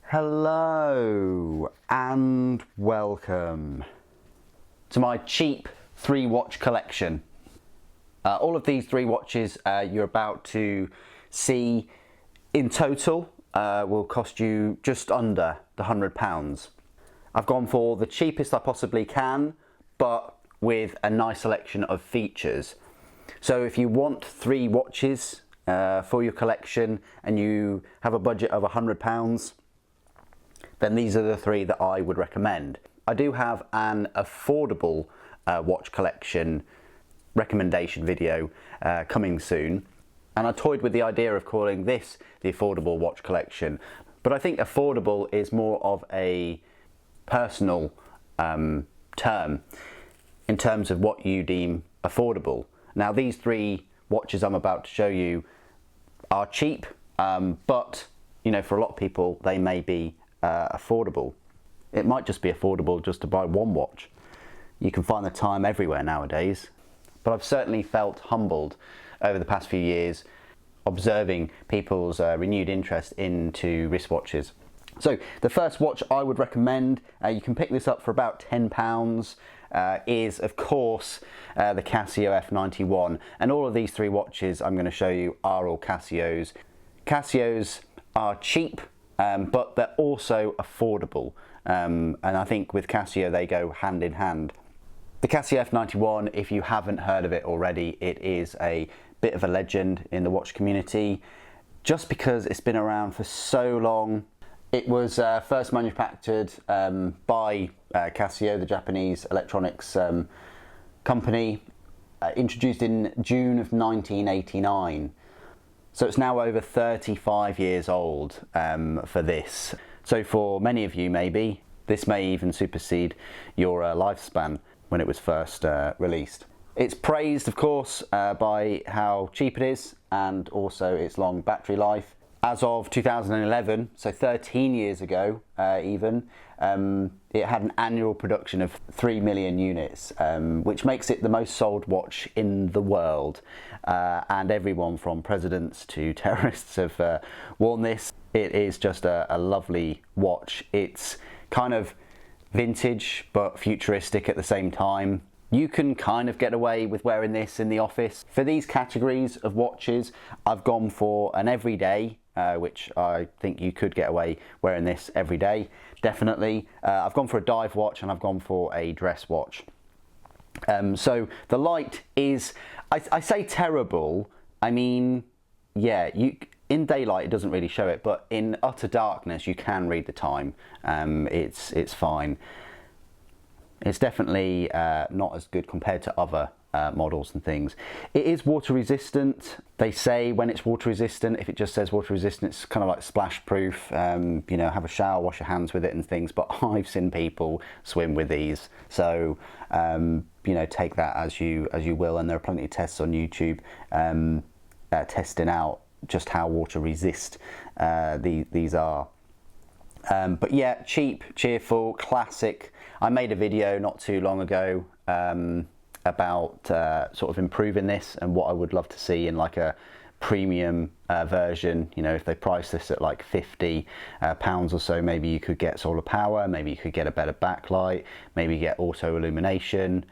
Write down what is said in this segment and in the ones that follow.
Hello and welcome to my cheap 3-watch collection. All of these 3 watches you're about to see in total will cost you just under the £100. I've gone for the cheapest I possibly can, but with a nice selection of features. So if you want 3 watches for your collection and you have a budget of £100, then these are the 3 that I would recommend. I do have an affordable watch collection recommendation video coming soon, and I toyed with the idea of calling this the affordable watch collection, but I think affordable is more of a personal term in terms of what you deem affordable. Now these 3 watches I'm about to show you are cheap, but you know, for a lot of people they may be affordable. It might just be affordable just to buy one watch. You can find the time everywhere nowadays, but I've certainly felt humbled over the past few years observing people's renewed interest into wristwatches. So the first watch I would recommend, you can pick this up for about £10, is of course the Casio F91, and all of these 3 watches I'm going to show you are all Casios. Casios are cheap, but they're also affordable, and I think with Casio they go hand in hand. The Casio F91, if you haven't heard of it already, it is a bit of a legend in the watch community just because it's been around for so long. It was first manufactured by Casio, the Japanese electronics company, introduced in June of 1989. So it's now over 35 years old for this. So for many of you maybe, this may even supersede your lifespan when it was first released. It's praised of course by how cheap it is and also its long battery life. As of 2011, so 13 years ago even, it had an annual production of 3 million units, which makes it the most sold watch in the world. And everyone from presidents to terrorists have worn this. It is just a lovely watch. It's kind of vintage but futuristic at the same time. You can kind of get away with wearing this in the office. For these categories of watches, I've gone for an everyday, which I think you could get away wearing this every day, definitely. I've gone for a dive watch and I've gone for a dress watch. So the light is, I say terrible, I mean, yeah, in daylight it doesn't really show it, but in utter darkness you can read the time. It's fine. It's definitely not as good compared to other models and things. It is water resistant. They say when it's water resistant, if it just says water resistant, it's kind of like splash proof. You know, have a shower, wash your hands with it and things, but I've seen people swim with these. So you know, take that as you will, and there are plenty of tests on YouTube testing out just how water resist these are. But yeah, cheap, cheerful, classic. I made a video not too long ago about sort of improving this and what I would love to see in like a premium version. You know, if they price this at like £50 or so, maybe you could get solar power, maybe you could get a better backlight, maybe get auto illumination,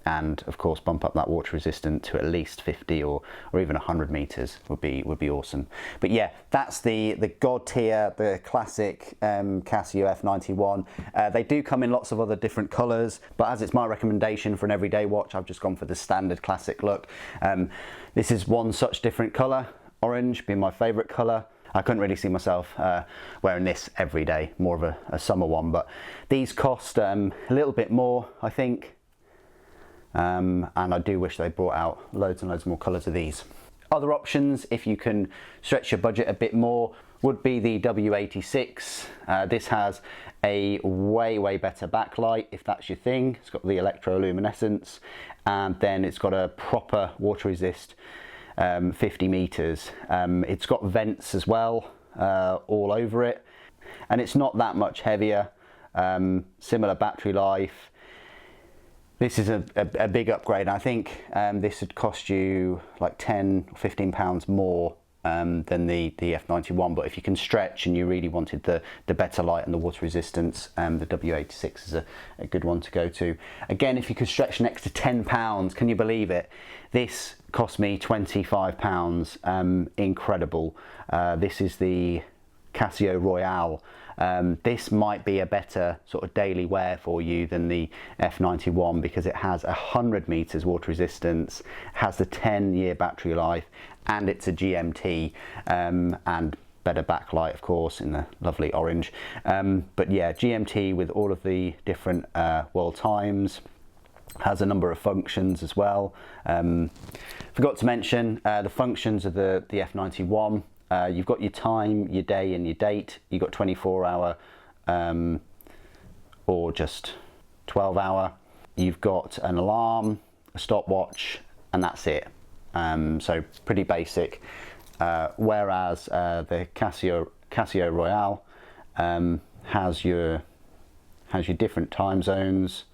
and of course bump up that water resistant to at least 50 or even 100 meters would be awesome. But yeah, that's the god tier, the classic Casio F91. They do come in lots of other different colors, but as it's my recommendation for an everyday watch, I've just gone for the standard classic look. This is one such different color, orange being my favorite color. I couldn't really see myself wearing this every day, more of a summer one, but these cost a little bit more, I think. And I do wish they brought out loads and loads more colours of these. Other options, if you can stretch your budget a bit more, would be the W86. This has a way better backlight, if that's your thing. It's got the electroluminescence, and then it's got a proper water resist 50 meters. It's got vents as well all over it, and it's not that much heavier. Similar battery life. This is a big upgrade. I think this would cost you like £10 or £15 more than the F91, but if you can stretch and you really wanted the better light and the water resistance, the W86 is a good one to go to. Again, if you could stretch an extra £10, can you believe it? This cost me £25, incredible. This is the Casio Royale. This might be a better sort of daily wear for you than the F91 because it has 100 meters water resistance, has the 10-year battery life, and it's a GMT, and better backlight, of course, in the lovely orange. But yeah, GMT with all of the different world times. Has a number of functions as well. Forgot to mention the functions of the F91. You've got your time, your day and your date. You've got 24-hour or just 12-hour. You've got an alarm, a stopwatch, and that's it. So pretty basic. Whereas the Casio Royale has your different time zones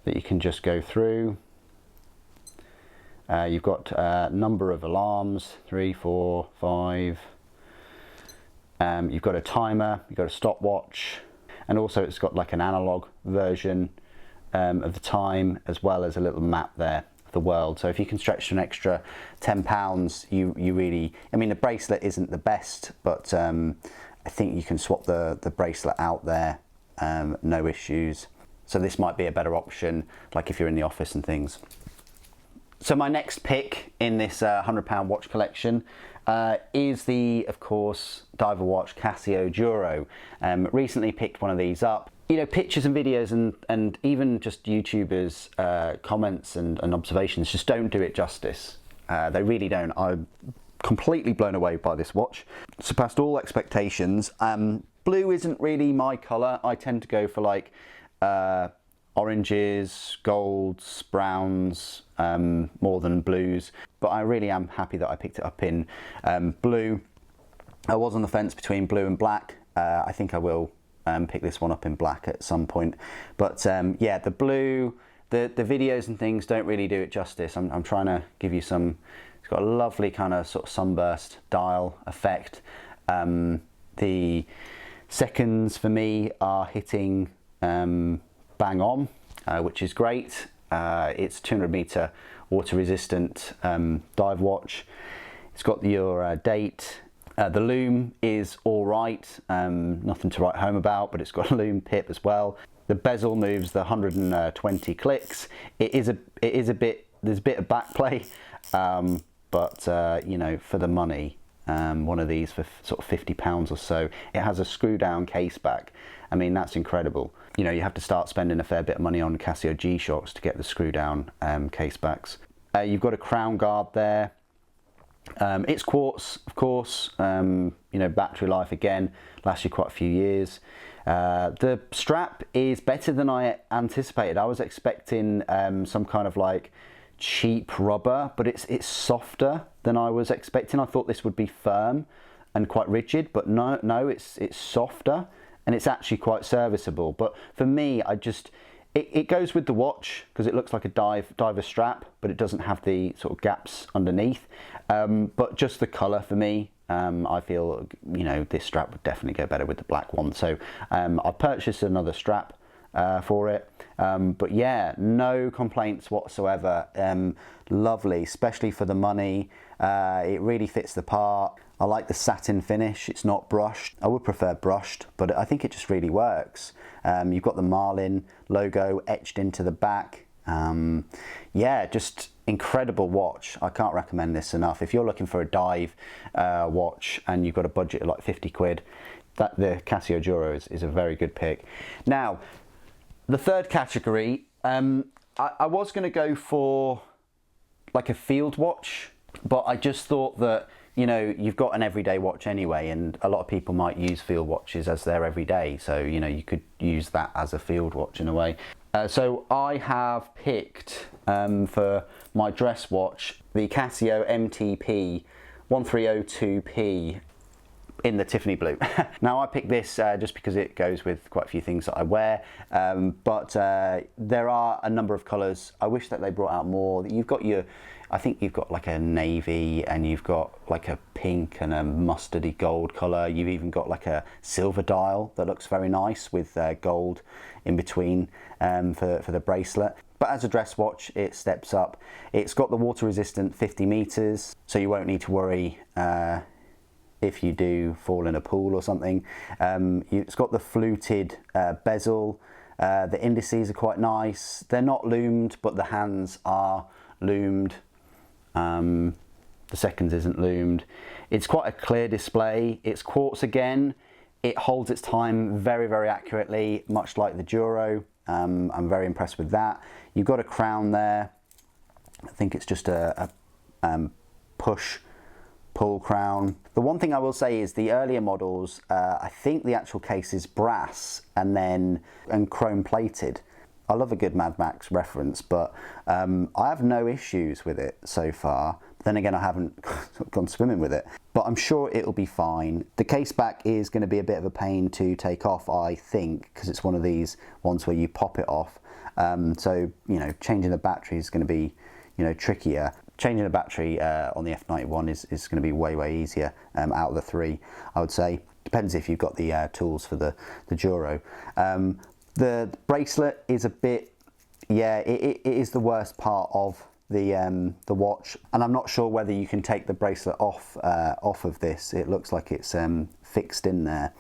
that you can just go through. You've got a number of alarms, 3, 4, 5. You've got a timer, you've got a stopwatch, and also it's got like an analog version of the time, as well as a little map there of the world. So if you can stretch to an extra £10, you really, I mean, the bracelet isn't the best, but I think you can swap the bracelet out there, no issues. So this might be a better option, like if you're in the office and things. So my next pick in this £100 watch collection is the, of course, diver watch Casio Duro. Recently picked one of these up. You know, pictures and videos and even just YouTubers' comments and observations just don't do it justice. They really don't. I'm completely blown away by this watch. Surpassed all expectations. Blue isn't really my colour. I tend to go for like oranges, golds, browns, more than blues, but I really am happy that I picked it up in blue. I was on the fence between blue and black. I think I will pick this one up in black at some point, but yeah, the blue, the videos and things don't really do it justice. I'm trying to give you some. It's got a lovely kind of sort of sunburst dial effect. The seconds for me are hitting bang on, which is great. It's 200 meter water resistant dive watch. It's got your date. The loom is all right, nothing to write home about, but it's got a loom pip as well. The bezel moves the 120 clicks. There's a bit of backplay, but you know, for the money, one of these for sort of £50 or so. It has a screw down case back. I mean, that's incredible. You know, you have to start spending a fair bit of money on Casio GShocks to get the screw down case backs. You've got a crown guard there. It's quartz, of course. You know, battery life again, lasts you quite a few years. The strap is better than I anticipated. I was expecting some kind of like cheap rubber, but it's softer than I was expecting. I thought this would be firm and quite rigid, but no, it's softer and it's actually quite serviceable. But for me, it goes with the watch because it looks like a diver strap, but it doesn't have the sort of gaps underneath. But just the colour for me, I feel, you know, this strap would definitely go better with the black one. So I purchased another strap for it. But yeah, no complaints whatsoever. Lovely, especially for the money. It really fits the part. I like the satin finish. It's not brushed. I would prefer brushed, but I think it just really works. You've got the Marlin logo etched into the back. Yeah, just incredible watch. I can't recommend this enough. If you're looking for a dive watch and you've got a budget of like 50 quid, the Casio Duro is a very good pick. Now, the third category, I was going to go for like a field watch, but I just thought that, you know, you've got an everyday watch anyway, and a lot of people might use field watches as their everyday, so you know, you could use that as a field watch in a way. So I have picked for my dress watch the Casio MTP 1302P in the Tiffany blue. Now I picked this just because it goes with quite a few things that I wear, but there are a number of colours. I wish that they brought out more. You've got your, I think you've got like a navy, and you've got like a pink and a mustardy gold colour. You've even got like a silver dial that looks very nice with gold in between for the bracelet. But as a dress watch, it steps up. It's got the water resistant 50 meters, so you won't need to worry if you do fall in a pool or something. It's got the fluted bezel. The indices are quite nice. They're not loomed, but the hands are loomed. The seconds isn't loomed. It's quite a clear display. It's quartz again. It holds its time very, very accurately, much like the Duro. I'm very impressed with that. You've got a crown there. I think it's just a push-pull crown. The one thing I will say is the earlier models, I think the actual case is brass and chrome plated. I love a good Mad Max reference, but I have no issues with it so far. Then again, I haven't gone swimming with it, but I'm sure it'll be fine. The case back is going to be a bit of a pain to take off, I think, because it's one of these ones where you pop it off. So, you know, changing the battery is going to be, you know, trickier. Changing the battery on the F91 is going to be way, way easier out of the three, I would say. Depends if you've got the tools for the Duro. The bracelet is a bit, yeah, it is the worst part of the watch, and I'm not sure whether you can take the bracelet off of this. It looks like it's fixed in there.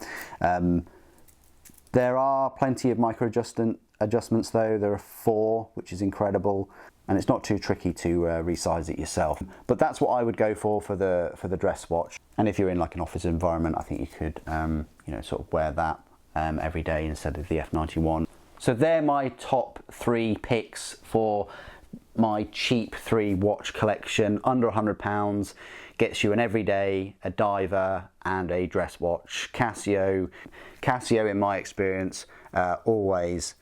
There are plenty of micro adjustments though. There are 4, which is incredible, and it's not too tricky to resize it yourself. But that's what I would go for the dress watch. And if you're in like an office environment, I think you could you know, sort of wear that every day instead of the F91. So they're my top 3 picks for my cheap 3 watch collection. Under £100, gets you an everyday, a diver, and a dress watch. Casio, in my experience, always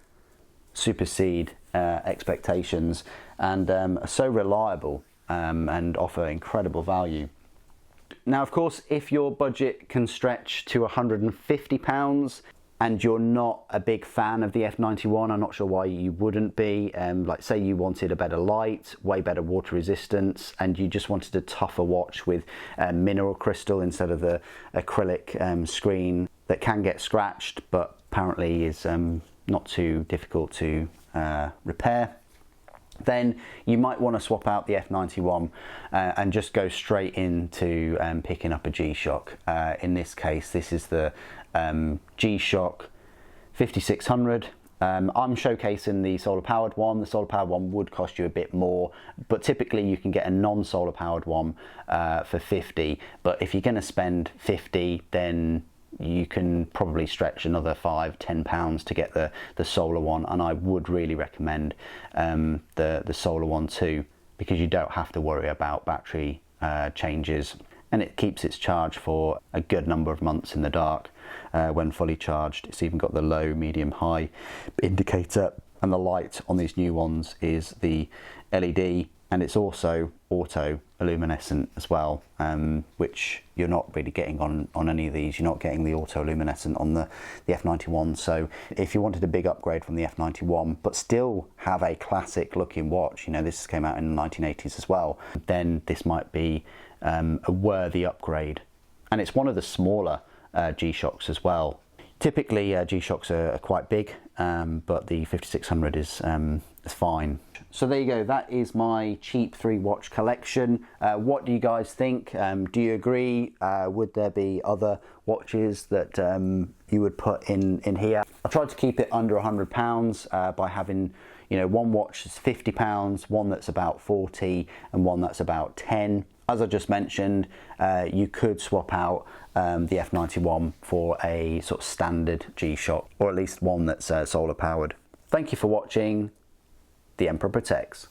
supersede expectations, and are so reliable and offer incredible value. Now, of course, if your budget can stretch to £150 and you're not a big fan of the F91, I'm not sure why you wouldn't be. Like, say you wanted a better light, way better water resistance, and you just wanted a tougher watch with mineral crystal instead of the acrylic screen that can get scratched, but apparently is not too difficult to repair, then you might want to swap out the F91 and just go straight into picking up a GShock. In this case, this is the GShock 5600. I'm showcasing the solar powered one. The solar powered one would cost you a bit more, but typically you can get a non-solar powered one for 50. But if you're going to spend 50, then you can probably stretch another £5–10 to get the solar one, and I would really recommend the solar one too, because you don't have to worry about battery changes, and it keeps its charge for a good number of months in the dark when fully charged. It's even got the low, medium, high indicator, and the light on these new ones is the LED, and it's also auto luminescent as well, which you're not really getting on any of these. You're not getting the auto luminescent on the F91. So if you wanted a big upgrade from the F91 but still have a classic looking watch, you know, this came out in the 1980s as well, then this might be a worthy upgrade. And it's one of the smaller G-Shocks as well. Typically G-Shocks are quite big, but the 5600 is fine. So there you go, that is my cheap 3 watch collection. What do you guys think? Do you agree? Would there be other watches that you would put in here? I tried to keep it under £100 by having, you know, one watch is £50, one that's about 40, and one that's about 10. As I just mentioned, you could swap out the F91 for a sort of standard G-Shock, or at least one that's solar powered. Thank you for watching. The Emperor protects.